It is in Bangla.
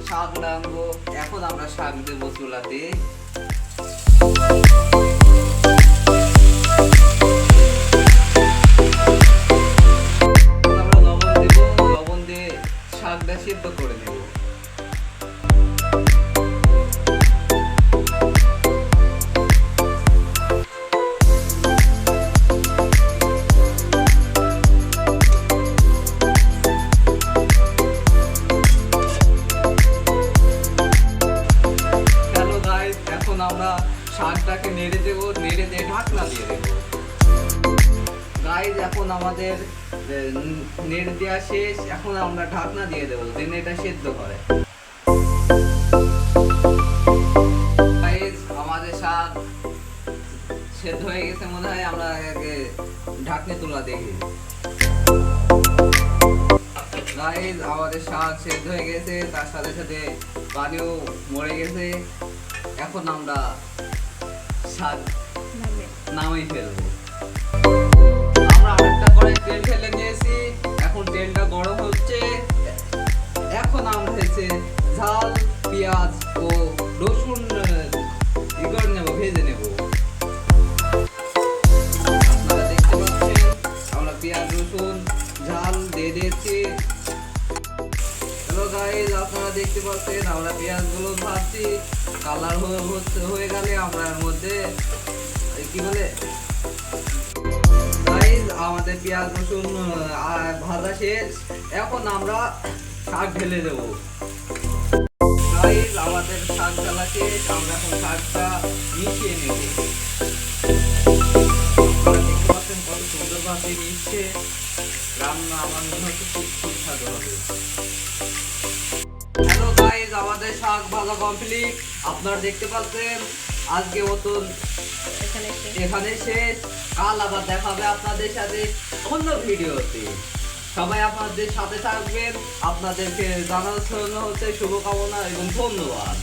শাক রাঁধবো। এখন আমরা শাক দেবো চুলাতে। আমরা লবণ দেবো, লবণ দিয়ে শাকটা সিদ্ধ করে নেব। এখন আমরা শাকটাকে নেড়ে দেবো, নেড়ে দিয়ে ঢাকনা দিয়ে দেবো। গাইস এখন আমাদের নেড়ে দেওয়া শেষ। এখন আমরা ঢাকনা দিয়ে দেবো যেন এটা সেদ্ধ করে। গাইস আমাদের শাক সেদ্ধ হয়ে গেছে মনে হয়। আমরা ঢাকনি তুলা দেখি। গাইস আমাদের শাক সেদ্ধ হয়ে গেছে, তার সাথে সাথে পানিও মরে গেছে। এখন আমরা শাক নামাই ফেলবো। আমরা আরেকটা কড়াই তেল ঢেলে নিয়েছি। এখন তেলটা গরম হচ্ছে। এখন আমরা হচ্ছে ঝাল, পেঁয়াজ ও রসুন করে নেবো, ভেজে নেব। আপনারা দেখতে পাচ্ছেন আমরা পেঁয়াজ রসুন ঝাল দিয়ে দিয়েছি। হ্যালো গাইস, আপনারা দেখতে পাচ্ছেন আমরা পেঁয়াজগুলো ভাজছি। কালার হয়ে গেলে আমরা এর মধ্যে কি বলে গাইস আমাদের পেঁয়াজ রসুন ভাজা শেষ। এখন আমরা শাক ঢেলে দেব। গাইস আমাদের শাক ঢালা শেষ। আমরা এখন শাকটা মিশিয়ে নেব। আপনারা দেখতে পাচ্ছেন কত সুন্দরভাবে মিশছে। রান্না আমার মনে হচ্ছে খুব সুস্বাদু হবে। হ্যালো গাইস, আমাদের শাক ভাজা কমপ্লিট। আপনারা দেখতে পাচ্ছেন আজকে মতন এখানে শেষ। কাল আবার দেখা হবে আপনাদের সাথে অন্য ভিডিওতে। সবাই আপনাদের সাথে থাকবেন। আপনাদেরকে জানানো হচ্ছে শুভকামনা এবং ধন্যবাদ।